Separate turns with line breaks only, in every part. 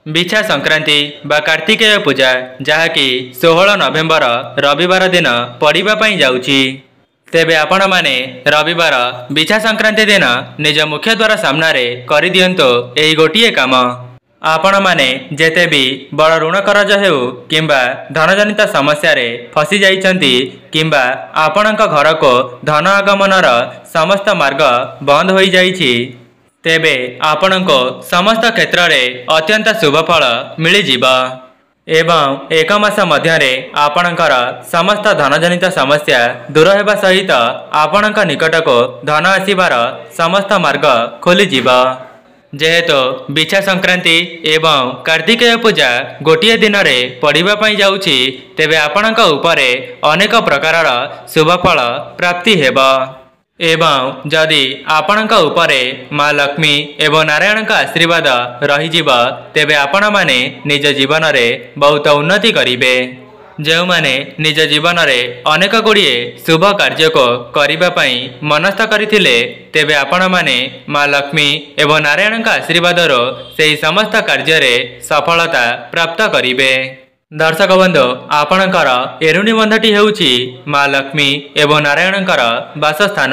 बिछा संक्रांति बा कार्तिकेय पूजा जहाँकि 16 नवेम्बर रविवार दिन पड़िबा पई जाउची। तेबे आपण माने रविवार बिछा संक्रांति दिन निज मुख्य द्वार सामने करि दियंतो एही गोटिए काम। आपण माने जेते भी बड़ ऋण करज हेउ किंबा धनजनित समस्या रे फसी जाइछंती किंबा आपणक घर को धन आगमनर समस्त मार्ग बंद होई जाइछि, तेबे आपणको समस्त क्षेत्र में अत्यंत शुभ फल मिली जीवा एवं एक मास मध्यरे आपणकर समस्त धनजनित समस्या दूर हेबा सहित आपणक निकट को धन आसीबार समस्त मार्ग खोली जीवा। जेहेतु बिछा संक्रांति एवं कार्तिकेय पूजा गोटिए दिन में पड़िबा पई जाउछि, तेबे आपणक उपरे अनेक प्रकारर शुभ फल प्राप्ति हेबा एवं जदि आपणक उपरे माँ लक्ष्मी एवं नारायण आशीर्वाद रहीजिब तेबे आपण माने निज जीवन में बहुत उन्नति करिवे। जो माने निज जीवन में अनेक गुड़िए शुभ कार्य को करिबा पई मनस्थ करथिले, तेबे आपण माने माँ लक्ष्मी एवं नारायण आशीर्वाद रो सेही समस्त कार्य रे सफलता प्राप्त करिवे। दर्शक बंधु, आपणकर एरुणी बंधटी हेउछि माँ लक्ष्मी एवं नारायणकर वासस्थान।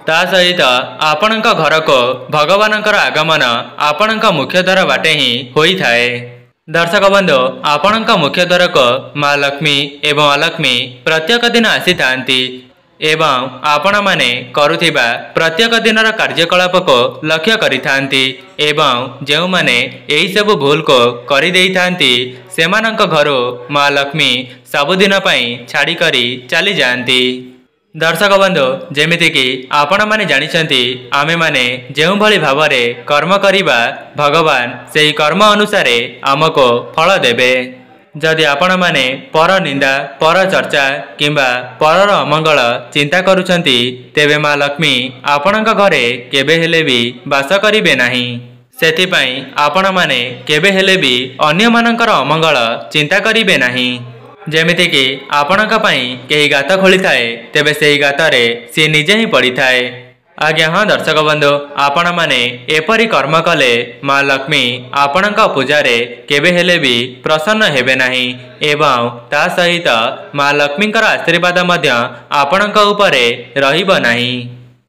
ता सहित आपणक घर को भगवानकर आगमन आपणक मुख्य द्वार बाटे ही होई थाए। दर्शक बंधु, आपणक मुख्य द्वार को माँ लक्ष्मी एवं अलक्ष्मी प्रत्येक दिन आसी थांती एवं आपण माने करुथिबा प्रत्येक दिनर कार्यकलाप को लक्ष्य करिथांती एवं जो माने एही सब भूल को करि देई थांती सेमानंक घरो माँ लक्ष्मी सबुदिन पई छाड़ी करी चली जाती। दर्शक बंधु, जेमिति कि आपण माने जानिछंती आमे माने जेउ भली भावरे कर्म करिबा भगवान सेही कर्म अनुसारे आमको फल देबे। जदि आपण माने पर निंदा पर चर्चा किंबा परर अमंगल चिंता करुछंती, तेबे माँ लक्ष्मी आपणक घरे केबे हेले भी वास करिवे नाही। सेथिपाई आपण माने केबे हेले भी अन्य मानकर अमंगल चिंता करिवे नाही। जेमिति कि आपणक पई केही गात खोली थाए तेबे सेही गातरे सी निजे ही पड़ी थाए। आज्ञा हाँ दर्शक बंधु, आपण माने एपरी कर्म कले माँ लक्ष्मी आपणक पूजारे केबे हेले भी प्रसन्न हेबे नाही एवं ता सहित माँ लक्ष्मीकर आशीर्वाद मध्य आपणक उपरे रहिब नाही।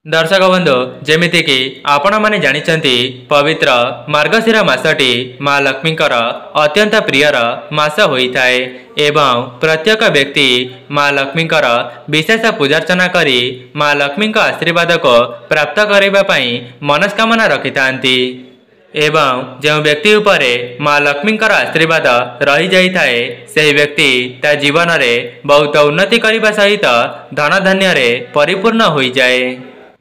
दर्शक बंधु, जेमिति कि आपण माने जानिछंती पवित्र मार्गशीर मासटी माँ लक्ष्मीकर अत्यंत प्रियर मास होई थाए एवं प्रत्येक व्यक्ति माँ लक्ष्मीकर विशेष पूजार्चना करी माँ लक्ष्मी आशीर्वाद को प्राप्त करने पाई मनस्कामना रखि थांती एवं जो व्यक्ति उपरे माँ लक्ष्मीकर आशीर्वाद रही जाई थाए से व्यक्ति ता जीवन में बहुत उन्नति करने सहित धन धान्य रे परिपूर्ण हो जाए।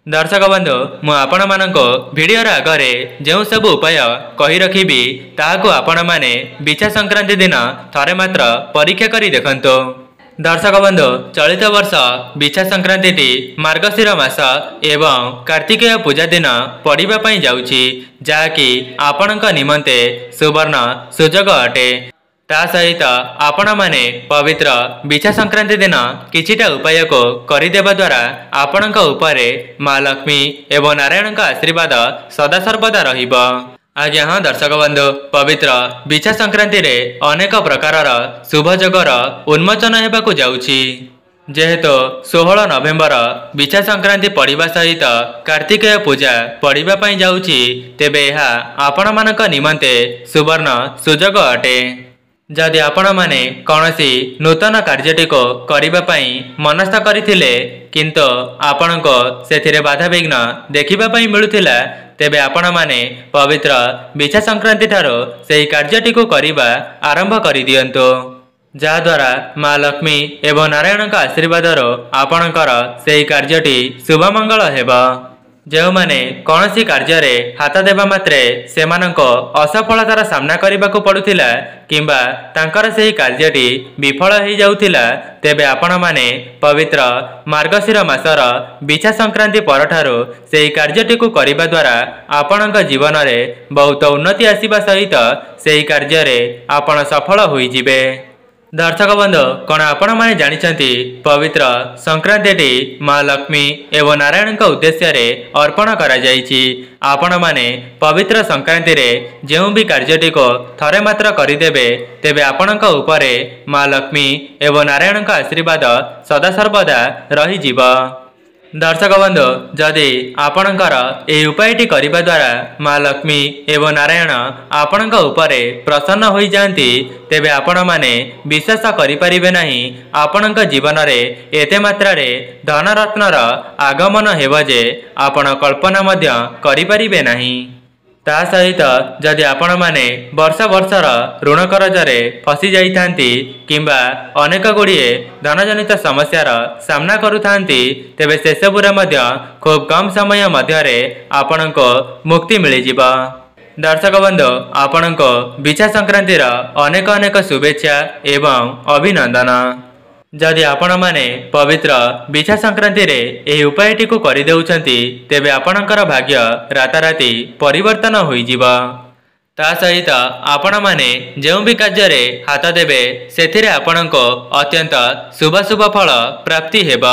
दर्शक बंधु, मु आपण मानको वीडियो आगरे जो सब उपाय कही रखिबी ताहाको आपण माने बिछा संक्रांति दिन थरे मात्र परीक्षा करी देखंतो। दर्शक बंधु, चलित वर्ष बिछा संक्रांति मार्गशीर मास एवं कार्तिकेय पूजा दिन पड़िबा पई जाउछि, जाकी आपणक निमंते सुवर्ण सुजोग अटे। ता सहित आपण माने पवित्र बिछा संक्रांति दिन किछिटा उपाय को करिदेबा द्वारा आपणक उपरे माँ लक्ष्मी एवं नारायणक आशीर्वाद सदा सर्वदा रहिब। आज्ञा हाँ दर्शक बंधु, पवित्र बिछा संक्रांति रे अनेक प्रकारर शुभ जोगर उन्मोचन हेबाकु जाउछि। जेहेतु 16 नवेम्बर बिछा संक्रांति पड़िबा सहित कार्तिकेय पूजा पड़िबा पई जाउछि, तेबे एहा आपण मानक निमंते सुवर्ण सुजोग अटे। जदि आपण माने कौनसी नूतन कार्यटी को करिबा पई मनस्थ करिथिले किंतु आपणको सेथिरे बाधा विघ्न देखिबा पई मिलुथिला, तेबे आपण माने पवित्र बिछा संक्रांति ठारो सेही कार्यटी को करिबा आरंभ करि दियंतो, जहा द्वारा माँ लक्ष्मी एवं नारायणक आशीर्वादर आपणकर सेही कार्यटी शुभ मंगल हेबा। जो माने कौनसी कार्य रे हाथ देबा मात्रे सेमानंको असफलतार सामना करिबाकु पडुथिला किंबा तांकर सेही कार्यटी विफल हो जाउथिला, तेबे आपण माने पवित्र मार्गशीर मासर बिछा संक्रांति परठारो सेही कार्यटी को करिबा द्वारा आपणक जीवन में बहुत उन्नति आसीबा सहित सेही कार्य रे आपण सफल होई जिवे। दर्शक बंधु कौन आपण मैंने जानिछंती पवित्र संक्रांति माँ लक्ष्मी एवं नारायण उद्देश्य रे अर्पण करा जाइछि। आपण माने पवित्र संक्रांति रे जेउ भी कार्यटी को थरे मात्र करिदेबे तेबे आपणक उपरे माँ लक्ष्मी एवं नारायण आशीर्वाद सदा सर्वदा रही जीव। दर्शक बंधु जदि आपणकर एही उपायटी करिबा द्वारा माँ लक्ष्मी एवं नारायण आपणक उपरे प्रसन्न होई जांती तेबे आपण माने विश्वास करिपारिबे नाही आपणक जीवन रे एते मात्रा रे धन रत्नर आगमन हेब जे आपण कल्पना मध्य करिपारिबे नाही। ता सहित जदि आपण माने वर्ष वर्षर ऋण करजरे फसी जाइथांती किंबा अनेक गुड़िए धनजनित समस्यार सामना करुथांती तेबे सेसबुरे मध्य खूब कम समय मध्यरे आपणको मुक्ति मिलिजिब। दर्शक बंधु आपणको बिछा संक्रांतिर अनेक अनेक शुभेच्छा एवं अभिनंदन। जदि आपण माने पवित्र बिछा संक्रांति रे एही उपायटी को करि देउछंती तेबे आपणकर भाग्य राताराती परिवर्तन होई जीव। ता सहित आपण माने जेउ भी कार्य रे हाथ देबे सेथिरे आपणको अत्यंत शुभ शुभ फल प्राप्ति हेब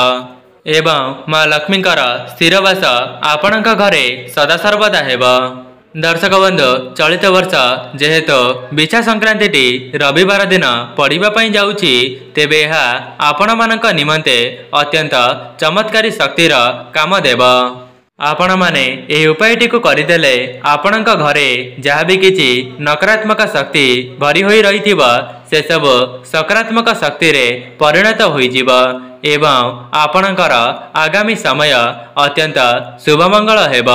एवं माँ लक्ष्मीकर स्थिरवास आपणक घरे सदा सर्वदा हेब। दर्शक बंधु चलित वर्ष जेहेतु बिछा संक्रांति रविवार दिन पड़िबा पई जाउछि तेबे यह आपण मानक निमंते अत्यंत चमत्कारी शक्तिर काम देव। आपण माने एही उपायटी को करिदेले आपणक घरे जहा भी किछि नकारात्मक शक्ति भरी होई रहिथिबा से सब सकारात्मक शक्ति रे परिणत होई जीव एवं आपणकर आगामी समय अत्यंत शुभमंगल हेब।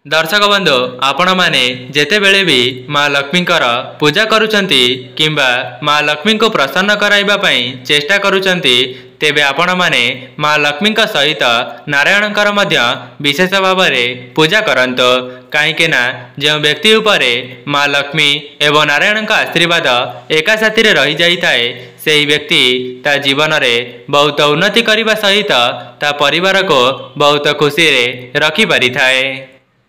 दर्शक बंधु आपण माने जेते बेले भी माँ लक्ष्मीकर पूजा करुचंती किंबा माँ लक्ष्मी को प्रसन्न कराइबा पई चेष्टा करुचंती तेबे आपण माने माँ लक्ष्मी सहित नारायणकर मध्य विशेष भाव में पूजा करंतो कहीं ना जो व्यक्ति उपरे माँ लक्ष्मी एवं नारायण आशीर्वाद एका साथी रे रही जाई थाए सेही व्यक्ति ता जीवन रे बहुत उन्नति करने सहित ता परिवार को बहुत खुशी रे रखी पारि थाए।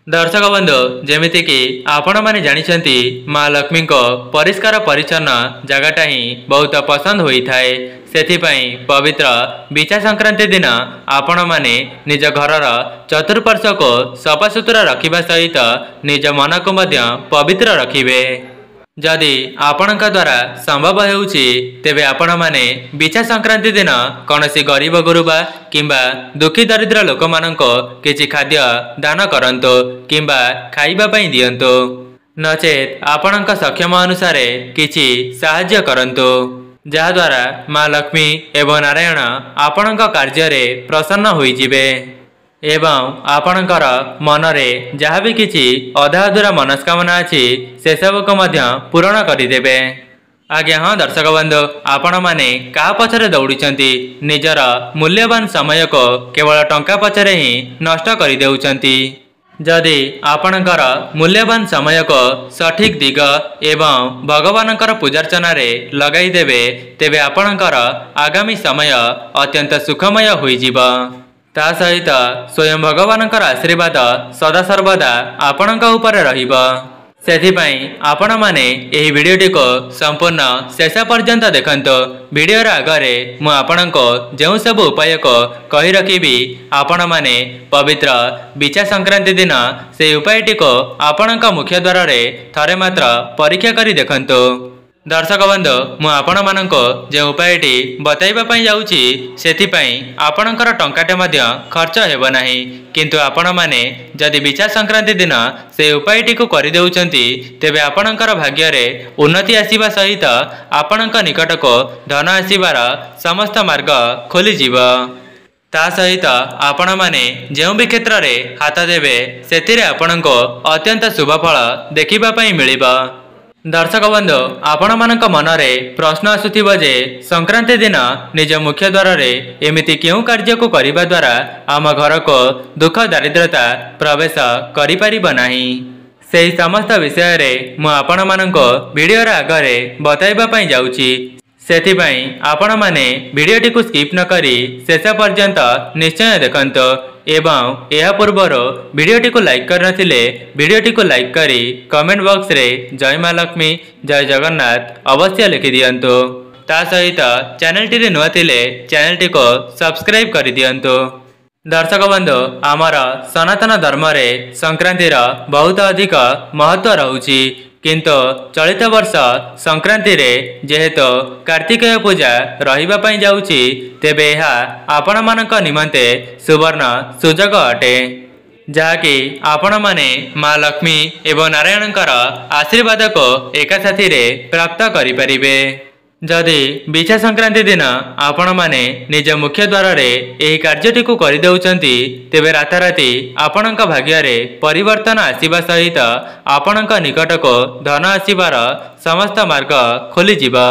दर्शक बंधु जेमिति कि आपण माने जानिछंती माँ लक्ष्मी को परिष्कार परिच्छन्न जगटा ही बहुत पसंद होई थाए सेथिपाई पवित्र बिछा संक्रांति दिन आपण माने निज घरर चतुर्पार्श्व को सफासुतुरा रखिबा सहित निज मन को मध्य पवित्र रखिबे। जदि आपणक द्वारा संभव हेउछि तेबे आपण माने बिछा संक्रांति दिन कौनसी गरीब गुरुबा किंबा दुखी दरिद्र लोक माननको किछि खाद्य दान करंतो किंबा खाइबा पई दियंतो नचेत आपणक सक्षम अनुसार किछि साहाय्य करंतो जहा द्वारा माँ लक्ष्मी एवं नारायण आपणक कार्य रे प्रसन्न होई जिवे एवं आपणकर मनरे जहाँ भी किछि अधा अधूरा मनस्कामना अछि से सब को मध्य पूरण करिदेबे। आज्ञा हाँ दर्शक बंधु आपण माने का पछरे दौड़िचंती निजर मूल्यवान समय को केवल टंका पछरे ही नष्ट करि देउचंती। जदि आपणकर मूल्यवान समय को सठिक दिग एवं भगवानकर पूजार्चना रे लगाई देबे तेबे आपणकर आगामी समय अत्यंत सुखमय होई जीव। ता सहित स्वयं भगवानकर आशीर्वाद सदा सर्वदा आपणक ऊपर रहिबो। सेथिपाई आपण माने एही वीडियोटी को संपूर्ण शेष पर्यंत देखंतो। वीडियोर आगरे मु आपणको जेउ सब उपाय को कहि रखिबी आपण माने पवित्र बिछा संक्रांति दिन से उपायटी को आपणक मुख्य द्वार रे थरे मात्र परीक्षा करी देखंतो। दर्शक बंधु मु आपण मानको जे उपायटी बताइबा पई जाउची सेथिपाई आपणकर टंकाटे मध्य खर्च हेबो नाही किंतु आपण माने जदि बिछा संक्रांति दिन से उपायटी को करि देउचंती तेबे आपणकर भाग्य रे उन्नति आसीबा सहित आपणक निकट को धन आसीबार समस्त मार्ग खोली जीव। ता सहित आपण माने जेउ भी क्षेत्र रे हाथ देबे सेथिरे आपणको अत्यंत शुभ फल देखिबा पई मिलिबा। दर्शक बंधु आपण मानक मनरे प्रश्न आसुथिबो जे संक्रांति दिन निज मुख्य द्वार रे एमिति केउ कार्य को करिबा द्वारा आम घर को दुख दारिद्रता प्रवेश करि परिबो नाही। सेही समस्त विषय रे मु आपण मानको वीडियो रे आगरे बताइबा पई जाउची सेथिपाई आपण माने वीडियोटी को स्किप न करी शेष पर्यंत निश्चय देखंतो एवं यह पूर्वर वीडियोटी को लाइक कर नथिले वीडियोटी को लाइक करी कमेंट बॉक्स रे जय माँ लक्ष्मी जय जगन्नाथ अवश्य लिखि दियंतो। ता सहित चैनलटी नुआ थिले चैनलटी को सब्सक्राइब कर दियंतु। दर्शक बंधु आमर सनातन धर्म रे संक्रांतिर बहुत अधिक महत्व रहुछि किंतु चलित वर्ष संक्रांति रे जेहेतु कार्तिकेय पूजा रहिबा पई जाउछि तेबे एहा आपण मानक निमंते सुवर्ण सुजोग अटे जहाँकि आपण माने माँ लक्ष्मी एवं नारायणकर आशीर्वाद को एका साथी रे प्राप्त करि परिबे। जदि बिछा संक्रांति दिन आपण माने निज मुख्य द्वार रे एही कार्यटी को करि देउचंती तेबे राताराती आपणक भाग्य रे परिवर्तन आसीबा सहित आपणक निकट को धन आसीबार समस्त मार्ग खोली जिबा।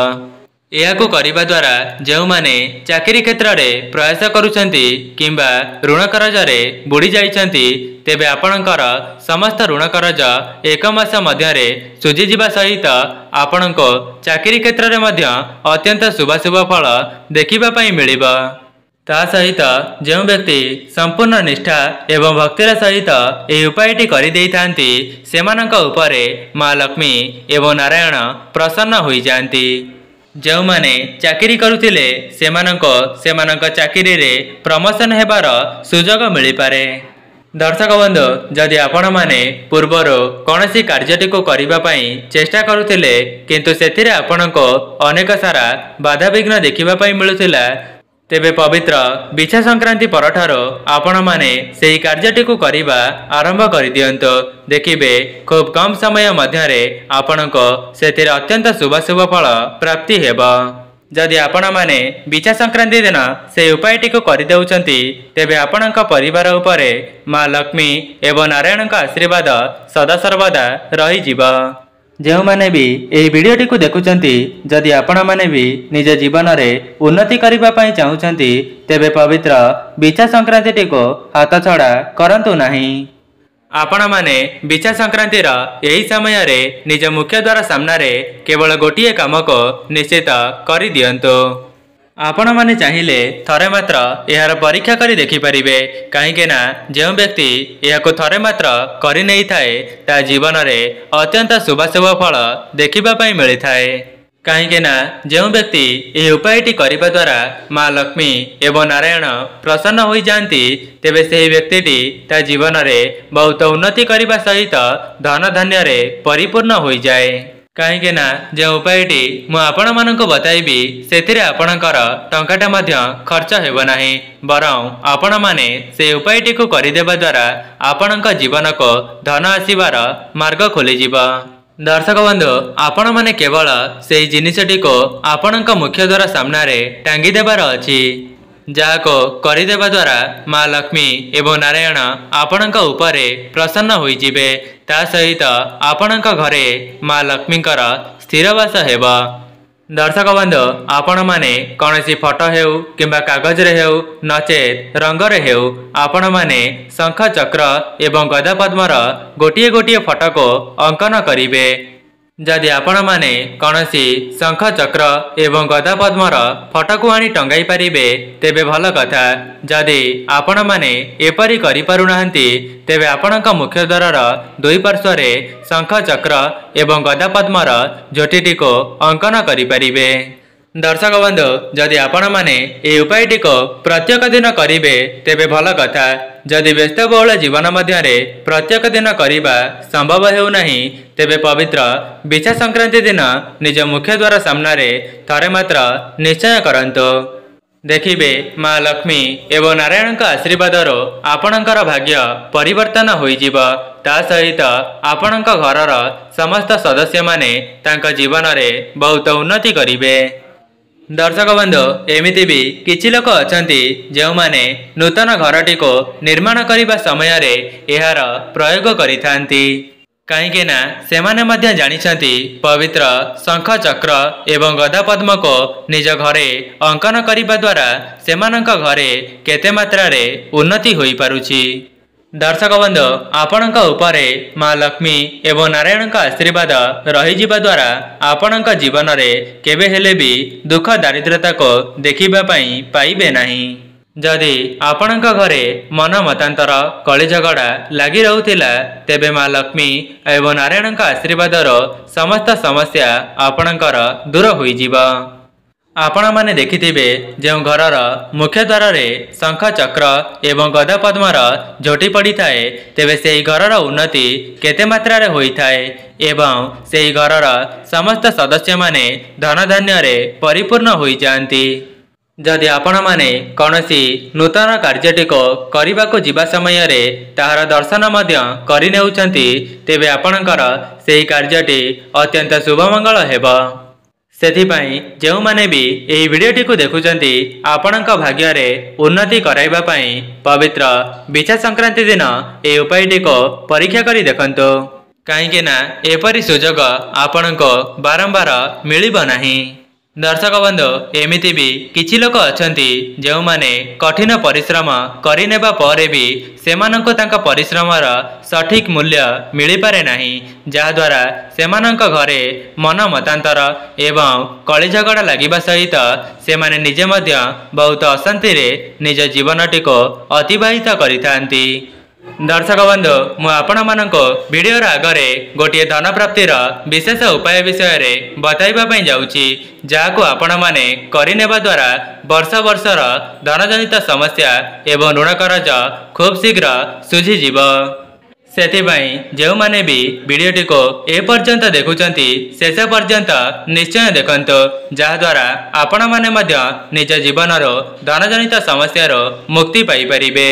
एहाकु करिबा द्वारा जेउ माने चाकरी क्षेत्र रे प्रयास करूचंती किंबा ऋण करज रे बुड़ी जाइचंती तेबे आपणकर समस्त ऋण करज एक मास मध्य रे सुझी जिबा सहित आपणको चाकरी क्षेत्र रे मध्य अत्यंत शुभ शुभ फल देखिबा पई मिलिबा। ता सहित जो व्यक्ति संपूर्ण निष्ठा एवं भक्तिर सहित यह उपायटी करि देइथांती सेमानक उपरे माँ लक्ष्मी एवं नारायण प्रसन्न होई जांती। जो माने चाकरी करुथिले सेमानक चाकरी रे प्रमोशन हेबार सुजोग मिली पारे। दर्शक बंधु जदि आपण माने पूर्वर कौनसी कार्यटी को करिबा पई चेष्टा करुथिले किंतु सेथिरे आपणको अनेक सारा बाधा विघ्न देखिबा पई मिलुथिला तेबे पवित्र बिछा संक्रांति परठारो आपण माने सेही कार्यटी को करिबा आरंभ करि दियंतो। देखिबे खूब कम समय मध्य रे आपणको सेथिरे अत्यंत शुभ शुभ फल प्राप्ति हेबा। जदि आपण माने बिछा संक्रांति दिन से उपायटी को करि देउचंती तेबे आपणक परिवार उपरे माँ लक्ष्मी एवं नारायणक आशीर्वाद सदा सर्वदा रही जिबा। जो माने भी एही वीडियोटी को देखुचंती जदि आपण माने भी निज जीवन रे उन्नति करिबा पई चाहुचंती तेबे पवित्र बिछा संक्रांति को हाथ छड़ा करंतु नाही। आपण माने बिछा संक्रांतिर यही समय रे निज मुख्य द्वार सामना रे केवल गोटिए काम को निश्चित करि दियंतो। आपण माने चाहिए थरे मात्र यार परीक्षा करी देखि परिबे कहीं ना जो व्यक्ति यह थरे मात्र करि नहीं थाए ता जीवन रे अत्यंत शुभ शुभ फल देखिबा पई मिली थाए। कहीं ना जो व्यक्ति यह उपायटी करिबा द्वारा माँ लक्ष्मी एवं नारायण प्रसन्न होई जांती तेबे सेही व्यक्तिटी ता जीवन रे बहुत उन्नति करिबा सहित धन धान्य रे परिपूर्ण होई जाए। कहीं ना जो उपायटी मु आपण मानको बताइबी सेथिरे आपणकर टंकाटा मध्य खर्च हेब नाही बरं आपण माने से उपायटी को करिदेबा द्वारा आपणक जीवन को धन आसीबार मार्ग खोली जिबा। दर्शक बंधु आपण माने केवल सेही जिनिसटी को आपणक मुख्य द्वार सामना रे टांगी देबार अछि जाको करिदेबा द्वारा माँ लक्ष्मी एवं नारायण आपणक उपरे प्रसन्न होई जिबे। ता सहित आपणक घरे माँ लक्ष्मीकर स्थिरवास हेब। दर्शक बंधु आपण माने कौनसी फोटो हेउ किंबा कागज रे हेउ नचेत रंग रे हेउ आपण माने शंख चक्र एवं गदा पद्मर गोटिए गोटिए फोटो को अंकन करिवे। जदि आपण माने कौनसी शंख चक्र एवं गदा पद्मर फोटो को आनी टंगाई पारिबे तेबे भल कथा। जदि आपण माने एपरी करि पारुनाहंती तेबे आपणक मुख्य द्वारर दुई पार्श्व रे शंख चक्र एवं गदा पद्मर झोटिटी को अंकन करि पारिबे। दर्शक बंधु जदि आपण माने ए उपायटी को प्रत्येक दिन करिवे तेबे भल कथा। जदि व्यस्तबहुल जीवन मध्य रे प्रत्येक दिन करिबा संभव हेउ नाही तेबे पवित्र बिछा संक्रांति दिन निज मुख्य द्वार सामना रे थरे मात्र निश्चय करंतो। देखिबे माँ लक्ष्मी एवं नारायणक आशीर्वादर आपणकर भाग्य परिवर्तन होई जिवो। ता सहित आपणक घरर समस्त सदस्य माने तांका जीवन रे बहुत उन्नति करिवे। दर्शक बंधु एमिति भी किछि लोक अछंती जो माने नूतन घरटी को निर्माण करिबा समय रे एहार प्रयोग करिथांती कहीं ना सेमाने मध्य जानिछंती पवित्र शंख चक्र एवं गदा पद्म को निज घरे अंकन करिबा द्वारा सेमानक घरे केते मात्रा रे उन्नति होई पारुछि। दर्शक बंधु आपणक उपरे माँ लक्ष्मी एवं नारायणक आशीर्वाद रही जिबा द्वारा आपणक जीवन रे केबे हेले भी दुख दारिद्रता को देखिबा पई पाइबे नाही। जदि आपणक घरे मन मतांतर कली झगड़ा लगी रहुथिला तेबे माँ लक्ष्मी एवं नारायणक आशीर्वादर समस्त समस्या आपणकर दूर होई जिबा। आपण माने देखिथिबे जो घरर मुख्य द्वार रे शंख चक्र एवं गदा पद्मर झोटी पड़ी थाए तेबे से घरर उन्नति केते मात्रा रे होई थाए एवं से घरर समस्त सदस्य माने धन धान्य रे परिपूर्ण होई जांती। जदि आपण माने कौनसी नूतन कार्यटी को करने को जीवा समय रे ताहार दर्शन मध्य करि नेउचंती तेबे आपणकर सेही कार्यटी अत्यंत शुभमंगल हेबो। सेथिपाई जो माने भी यही वीडियोटी को देखुचंती आपणक भाग्य रे उन्नति कराइबा पई पवित्र बिछा संक्रांति दिन ए उपायटी को परीक्षा करी देखंतो कहीं ना एपरी सुजोग आपणको बारंबार मिलिबो नाही। दर्शक बंधु एमिति भी किछि लोक अछंती जो माने कठिन परिश्रम करिनेबा परे भी सेमानंको तांका परिश्रमर सठिक मूल्य मिली पारे नाही जहाद्वारा सेमानंक घरे मन मतांतर एवं कଳି झगड़ा लागिबा सहित सेमाने निजे मध्य बहुत अशांति रे निज जीवनटी को अतिबाहित करिथांती। दर्शक बंधु मु आपण मानक वीडियो आगरे गोटे धन प्राप्तिर विशेष उपाय विषय रे बताइबा पई जाउची जाको आपण माने करिनेबा द्वारा वर्ष वर्षर धनजनित समस्या एवं ऋण कर्ज खूब शीघ्र सुझी जीव। सेथिबाई जो माने भी वीडियोटी को ए पर्यंत देखुचंती शेष पर्यंत निश्चय देखंतो जहाद्वारा आपण माने मध्य निज जीवनर धनजनित समस्यार मुक्ति पाई परिबे।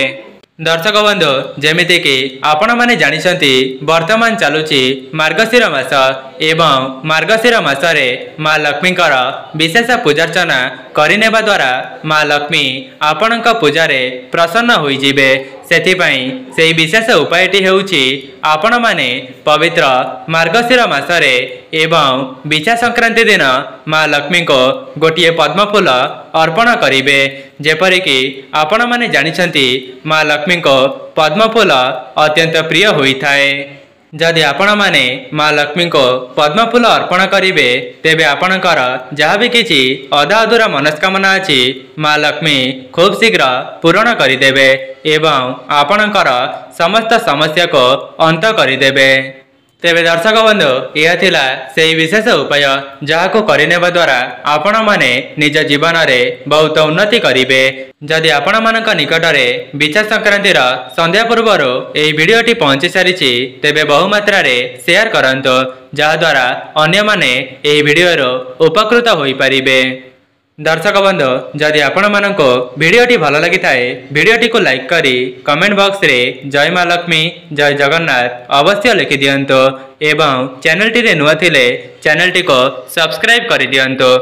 दर्शक बंधु जेमिति कि आपण माने जानिछंती वर्तमान चालुची मार्गशीर मास एवं मार्गशीर मासरे माँ लक्ष्मीकर विशेष पूजार्चना करिनेबा द्वारा माँ लक्ष्मी आपणक पूजारे प्रसन्न होई जिबे। सेथिपाई सेही विशेष उपायटी हेउची आपण माने पवित्र मार्गशीर मासरे एवं बिछा संक्रांति दिन माँ लक्ष्मी को गोटे पद्मफूल अर्पण करिवे। जेपरिकी आपण माने जानिछंती माँ लक्ष्मी को पद्मफूल अत्यंत प्रिय होई थाए। जदि आपण माने माँ लक्ष्मी को पद्मफूल अर्पण करिवे तेबे आपणकर जहाँ भी किछि अधा अधूरा मनस्कामना अछि माँ लक्ष्मी खूब शीघ्र पूरण करिदेबे एवं आपणकर समस्त समस्या को अंत करिदेबे। तेबे दर्शक बंधु यह थिला सेही विशेष उपाय जहाको करिनेबा द्वारा आपण माने निज जीवन रे बहुत उन्नति करिवे। जदि आपण मानक निकट रे बिछा संक्रांतिर संध्या पूर्वर एही वीडियोटी पहुंची सारिछि तेबे बहु मात्रा रे शेयर करंतो जहाद्वारा अन्य माने एही वीडियोरो उपकृत होई परिबे। दर्शक बंधु जदि आपण मानको वीडियोटी भल लगी थाए वीडियोटी को लाइक करी कमेंट बॉक्स रे जय माँ लक्ष्मी जय जगन्नाथ अवश्य लिखि दियंतो एवं चैनल टी रे नुआ थिले चैनल टी को सब्सक्राइब करि दियंतो।